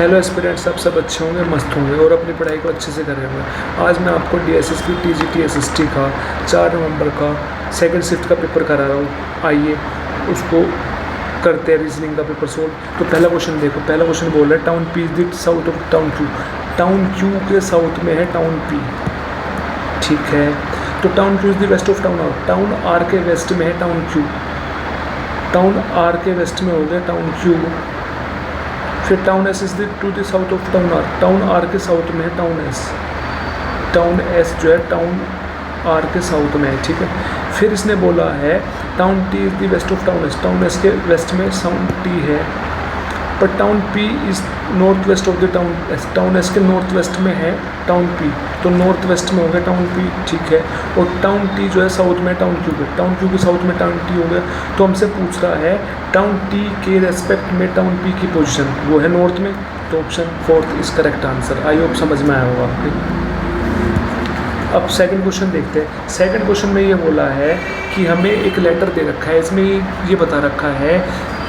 Hello aspirants, आप सब अच्छे होंगे, मस्त होंगे और अपनी पढ़ाई को अच्छे से कर रहे होंगे। आज मैं आपको डीएसएसबी टीजीटी एसएसटी का 4 नवंबर का सेकंड शिफ्ट का पेपर करा रहा हूँ। आइए उसको करते हैं, रीजनिंग का पेपर सोल्व। तो पहला क्वेश्चन देखो। पहला क्वेश्चन बोल रहा है town P is the south of town Q. Town Q के साउथ में है टाउन पी, ठीक है। तो town Q is the west of town R. Town R के वेस्ट में है टाउन क्यू। टाउन आर के वेस्ट में हो गया टाउन क्यू। फिर town S is to the south of town R. Town R के साउथ में है टाउन एस। टाउन एस जो है टाउन आर के साउथ में है, ठीक है। फिर इसने बोला है town T is the west of town S. Town S के वेस्ट में टाउन टी है, पर town P is north west of the town S. Town S के नॉर्थ वेस्ट में है टाउन पी, तो नॉर्थ वेस्ट में हो गया टाउन पी, ठीक है। और टाउन टी जो है साउथ में टाउन क्यू के। टाउन क्यू के साउथ में टाउन टी हो गया। तो हमसे पूछ रहा है टाउन टी के रेस्पेक्ट में टाउन पी की पोजीशन, वो है नॉर्थ में। तो option 4 is correct answer. I hope समझ में आया होगा आपके। अब सेकंड क्वेश्चन देखते हैं। सेकंड क्वेश्चन में ये बोला है कि हमें एक लेटर दे रखा है, इसमें ये बता रखा है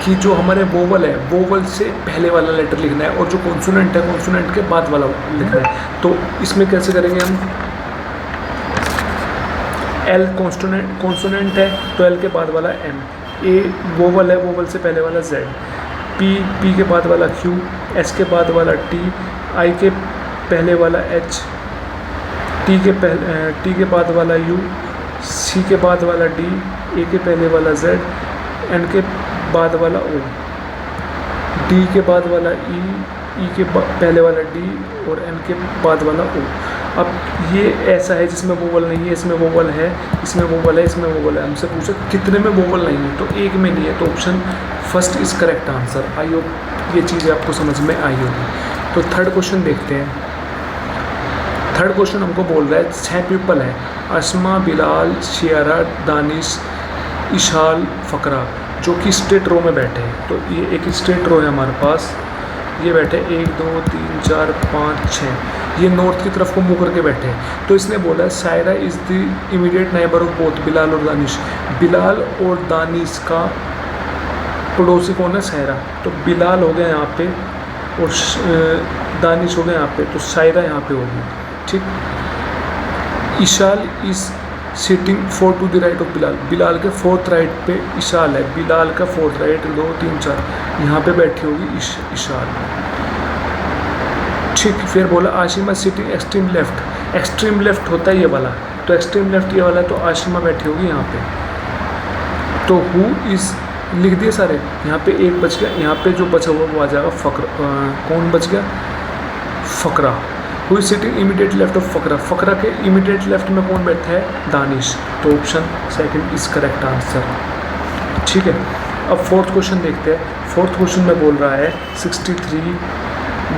कि जो हमारे वोवल है, वोवल से पहले वाला लेटर लिखना है और जो कॉन्सोनेंट है, कॉन्सोनेंट के बाद वाला लिखना है। तो इसमें कैसे करेंगे हम? एल कॉन्सोनेंट है तो एल के बाद वाला एम, ए वोवल है, वोवल से पहले वाला जेड, पी के बाद वाला क्यू, एस के बाद वाला टी, आई के पहले वाला एच, टी के बाद वाला यू, सी के बाद वाला डी, ए के पहले वाला जेड, एन के बाद वाला ओ, डी के बाद वाला ई के पहले वाला डी और एन के बाद वाला ओ। अब ये ऐसा है जिसमें वोवल नहीं है, इसमें वोवल है, इसमें वोवल है, इसमें वोवल है। हमसे पूछा कितने में वोवल नहीं है, तो एक में नहीं है, तो option first is correct answer. I hope ये चीज़ आपको समझ में आई होगी। तो थर्ड क्वेश्चन देखते हैं। थर्ड क्वेश्चन हमको बोल रहा है 6 पीपल है, अस्मा, बिलाल, शियारा, दानिश, इशाल, फ़करा, जो कि स्ट्रेट रो में बैठे हैं। तो ये एक स्ट्रेट रो है हमारे पास, ये बैठे 1 2 3 4 5 6, ये नॉर्थ की तरफ को मुँह करके बैठे हैं। तो इसने बोला है Saira is the immediate neighbour of both Bilal और दानिश। बिलाल और दानिश का पड़ोसी कौन है? सायरा। तो बिलाल हो गया यहाँ पे और दानिश हो गया यहाँ पे, तो सायरा यहाँ पे होगी, ठीक। Ishal is sitting 4 to the right of Bilal. Bilal के 4th राइट पे इशाल है। बिलाल का 4th राइट 2 3 4 यहाँ पे बैठी होगी इशाल, ठीक। फिर बोला Ashima sitting extreme left. Extreme left होता है ये वाला, तो एक्सट्रीम लेफ्ट ये वाला, तो आशिमा बैठी होगी यहाँ पे। तो हु इज़ लिख दिए सारे, यहाँ पे एक बच गया, यहाँ पे जो बचा हुआ वो आ जाएगा कौन बच गया? Fakra. Who is sitting immediate left of Fakra. Fakra के इमीडिएट लेफ्ट में कौन बैठा है? दानिश। तो option second is correct answer, ठीक है। अब फोर्थ क्वेश्चन देखते हैं। फोर्थ क्वेश्चन में बोल रहा है 63,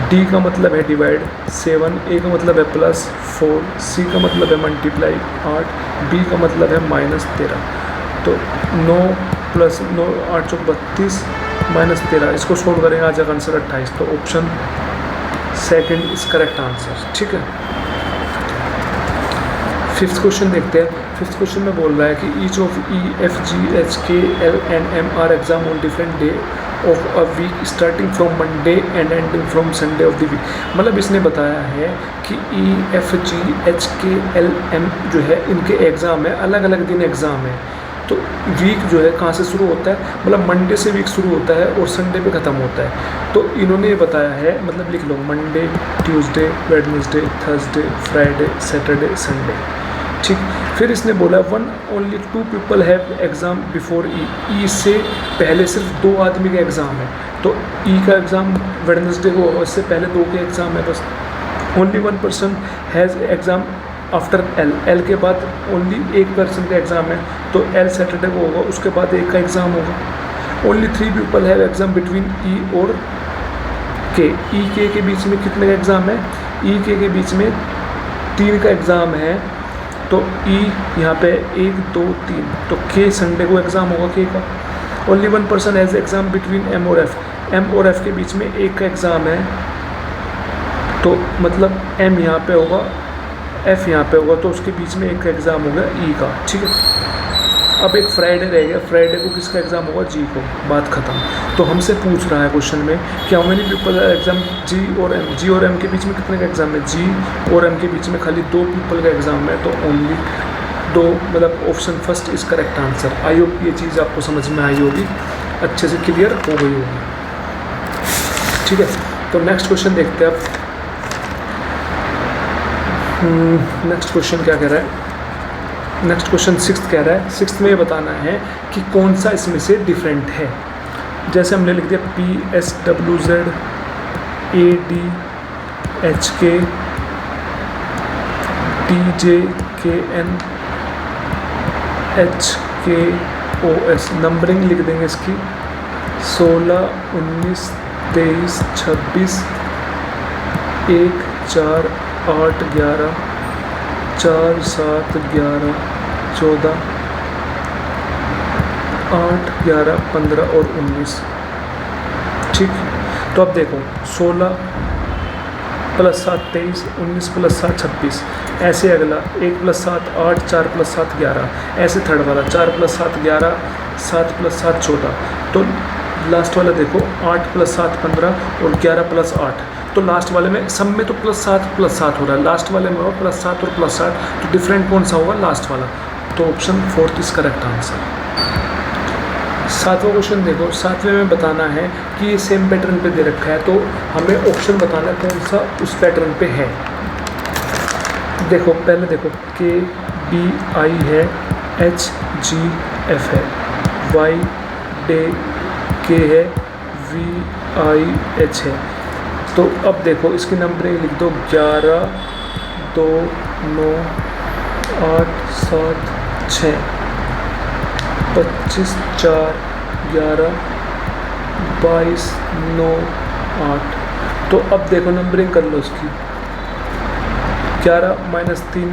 डी का मतलब है डिवाइड 7, ए का मतलब है +4, सी का मतलब है मल्टीप्लाई 8, बी का मतलब है -13। तो 9 + 9 8 चौक 32 -13, इसको सोल्व करेंगे आ जाएगा आंसर 28। तो option second is correct answer, ठीक है। फिफ्थ क्वेश्चन देखते हैं। फिफ्थ क्वेश्चन में बोल रहा है कि each of E F G H K L N M R exam on different day of a week starting from Monday and ending from Sunday of the week. मतलब इसने बताया है कि E F G H K L M जो है इनके exam है, अलग अलग दिन एग्ज़ाम है। तो वीक जो है कहाँ से शुरू होता है? मतलब मंडे से वीक शुरू होता है और संडे पे ख़त्म होता है। तो इन्होंने ये बताया है, मतलब लिख लो Monday, Tuesday, Wednesday, Thursday, Friday, Saturday, Sunday, ठीक। फिर इसने बोला 2 people have exam before E. E से पहले सिर्फ 2 आदमी का एग्ज़ाम है, तो ई का एग्ज़ाम वेडनेसडे को, उससे पहले 2 के एग्ज़ाम है बस। Only 1 person has exam after L. L के बाद ओनली 1 पर्सन का एग्ज़ाम है, तो एल सैटरडे को होगा, उसके बाद 1 का एग्ज़ाम होगा। Only 3 people have exam between ई और के। ई के बीच में कितने का एग्ज़ाम है? ई के बीच में 3 का एग्ज़ाम है, तो ई यहाँ पे 1 2 3, तो के संडे को एग्ज़ाम होगा के का। Only 1 person has exam between M और एफ। एम और एफ के बीच में 1 का एग्ज़ाम है, तो मतलब एम यहाँ पे होगा, एफ यहाँ पे होगा, तो उसके बीच में 1 का एग्ज़ाम होगा ई का, ठीक है। अब एक फ्राइडे रह गया, फ्राइडे को किसका एग्ज़ाम होगा? जी को, बात ख़त्म। तो हमसे पूछ रहा है क्वेश्चन में कि हाउ मेनी पीपल एग्ज़ाम जी और एम, जी और एम के बीच में कितने का एग्ज़ाम है? जी और एम के बीच में खाली 2 पीपल का एग्ज़ाम है, तो ओनली 2, मतलब option first is correct answer. I hope ये चीज़ आपको समझ में आई होगी, अच्छे से क्लियर हो गई होगी। ठीक है, तो नेक्स्ट क्वेश्चन देखते हैं अब। नेक्स्ट क्वेश्चन क्या कह रहा है? नेक्स्ट क्वेश्चन 6th कह रहा है। 6th में ये बताना है कि कौन सा इसमें से डिफरेंट है। जैसे हमने लिख दिया PSWZ ADHK TJKN HKOS, numbering लिख देंगे इसकी 16, 19, 23, 26, 1, 4, 8, 11, 4, 7, 11, 14, 8, 11, 15 और 19। ठीक, तो अब देखो 16 + 7 23, 19 + 7 26, ऐसे अगला 1 + 7 8, 4 + 7 11, ऐसे थर्ड वाला 4 + 7 11, 7 + 7 14, तो लास्ट वाला देखो 8 + 7 15 और 11 + 8, तो लास्ट वाले में सब में तो +7 +7 हो रहा है, लास्ट वाले में होगा +7 और +8, तो डिफरेंट कौन सा होगा? लास्ट वाला। तो ऑप्शन 4 इज करेक्ट आंसर। 7वां क्वेश्चन देखो, 7वें में बताना है कि ये सेम पैटर्न पे दे रखा है, तो हमें ऑप्शन बताना है कौन सा उस पैटर्न पे है। देखो पहले देखो KBI है, HGF है, YDK है, VIH है। तो अब देखो इसकी नंबरिंग लिख दो 11, 2, 9, 8, 7, 6, 25, 4, 11, 22, 9, 8। तो अब देखो नंबरिंग कर लो इसकी 11 - 3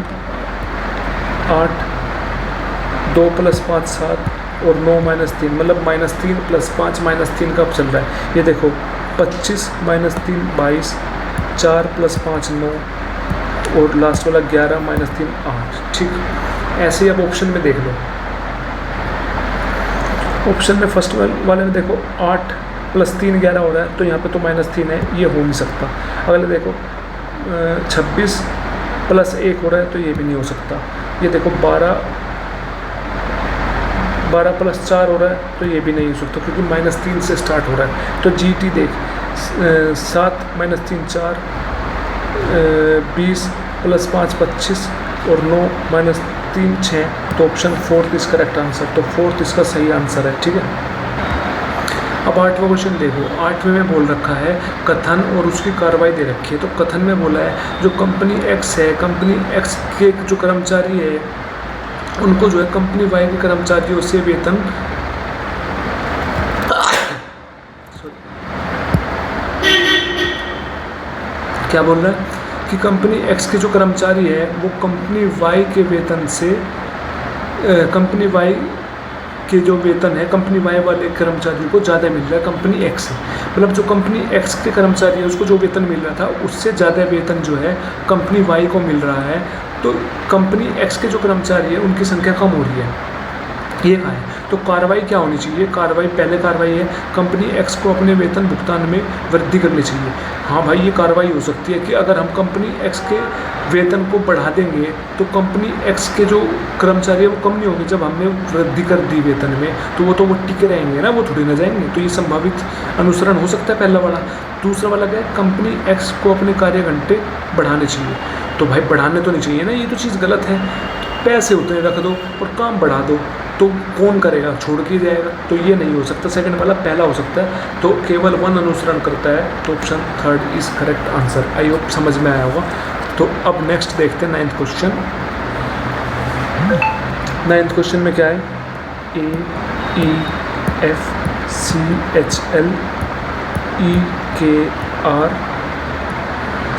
8, 2 + 5 7 और 9 - 3, मतलब -3 + 5 - 3 कब चल रहा है? ये देखो 25 - 3 22, 4 + 5 9 और लास्ट वाला 11 - 3 8। ठीक, ऐसे ही अब ऑप्शन में देख लो। ऑप्शन में फर्स्ट वाले में देखो 8 + 3 11 हो रहा है, तो यहाँ पे तो -3 है, ये हो नहीं सकता। अगले देखो 26 + 1 हो रहा है, तो ये भी नहीं हो सकता। ये देखो 12 + 4 हो रहा है, तो ये भी नहीं हो सकता क्योंकि -3 से स्टार्ट हो रहा है। तो GT देख 7 - 3 4, 20 + 5 25 और 9 - 3 6, तो ऑप्शन 4 इज करेक्ट आंसर। तो 4 इसका सही आंसर है। ठीक है, अब 8वां क्वेश्चन देखो। 8वें में बोल रखा है कथन और उसकी कार्रवाई दे रखी है। तो कथन में बोला है जो कंपनी X है, कंपनी X के जो कर्मचारी है उनको जो है कंपनी Y के कर्मचारियों से वेतन क्या बोल रहा है कि कंपनी X के जो कर्मचारी है वो कंपनी Y के वेतन से कंपनी Y के जो वेतन है कंपनी Y वाले कर्मचारियों को ज़्यादा मिल रहा है कंपनी X से। मतलब जो कंपनी X के कर्मचारी है उसको जो वेतन मिल रहा था उससे ज़्यादा वेतन जो है कंपनी Y को मिल रहा है। तो कंपनी X के जो कर्मचारी है उनकी संख्या कम हो रही है, ये कहा है। तो कार्रवाई क्या होनी चाहिए? कार्रवाई पहले कार्रवाई है कंपनी X को अपने वेतन भुगतान में वृद्धि करनी चाहिए। हाँ भाई, ये कार्रवाई हो सकती है कि अगर हम कंपनी X के वेतन को बढ़ा देंगे तो कंपनी X के जो कर्मचारी है वो कम नहीं होंगे। जब हमने वृद्धि कर दी वेतन में तो वो टिके रहेंगे ना, वो थोड़ी ना जाएंगे। तो ये संभावित अनुसरण हो सकता है पहला वाला। दूसरा वाला क्या है? कंपनी X को अपने कार्य घंटे बढ़ाने चाहिए। तो भाई बढ़ाने तो नहीं चाहिए ना, ये तो चीज़ गलत है। पैसे उतने रख दो और काम बढ़ा दो, तो कौन करेगा? छोड़ के जाएगा। तो ये नहीं हो सकता। सेकंड वाला पहला हो सकता है। तो केवल 1 अनुसरण करता है, तो option 3 is correct answer. I hope समझ में आया होगा। तो अब नेक्स्ट देखते हैं 9th क्वेश्चन। 9th क्वेश्चन में क्या है? AEFCHL EKR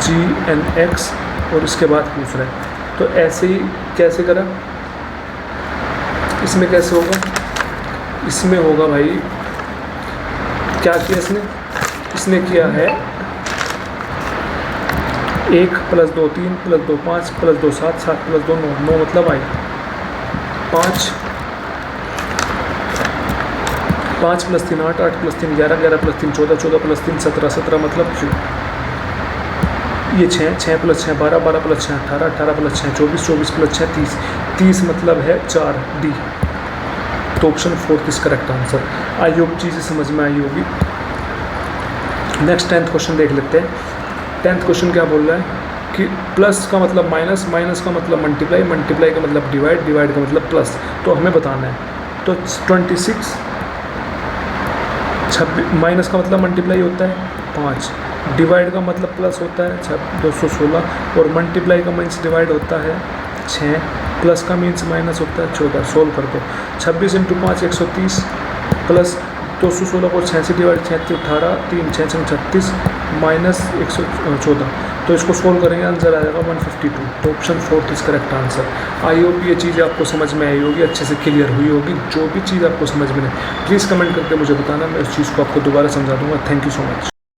GNX और इसके बाद पूछ रहा है। तो ऐसे ही कैसे करा? इसमें कैसे होगा? इसमें होगा भाई, क्या किया इसने किया है 1 + 2 3 + 2 5 + 2 7 7 + 2 9 9 मतलब आई 5 5 + 3 8, 8 + 3 11, 11 + 3 14, 14 + 3 17, 17 मतलब Q। ये 6, 6 + 6 12, 12 + 6 18, 18 + 6 24, 24 + 6 30, 30 मतलब है 4 D। तो option 4 is correct answer. I hope चीज़ें समझ में आई होगी। नेक्स्ट 10th क्वेश्चन देख लेते हैं। 10th क्वेश्चन क्या बोल रहा है कि प्लस का मतलब माइनस, माइनस का मतलब मल्टीप्लाई, मल्टीप्लाई का मतलब डिवाइड, डिवाइड का मतलब प्लस। तो हमें बताना है। तो 26 माइनस का मतलब मल्टीप्लाई होता है 5, डिवाइड का मतलब प्लस होता है 216, और मल्टीप्लाई का मीन्स डिवाइड होता है 6, प्लस का मीन्स माइनस होता है 14। सोल्व कर दो। 26 × 5 130, प्लस 216 को 6 से डिवाइड 6 18, 3 6 6 36, माइनस 114। तो इसको सोल्व करेंगे, आंसर आ जाएगा 152। तो option 4 is correct answer. I hope ये चीज़ आपको समझ में आई होगी, अच्छे से क्लियर हुई होगी। जो भी चीज़ आपको समझ में नहीं, प्लीज़ कमेंट करके मुझे बताना, मैं उस चीज़ को आपको दोबारा समझा दूंगा। Thank you so much.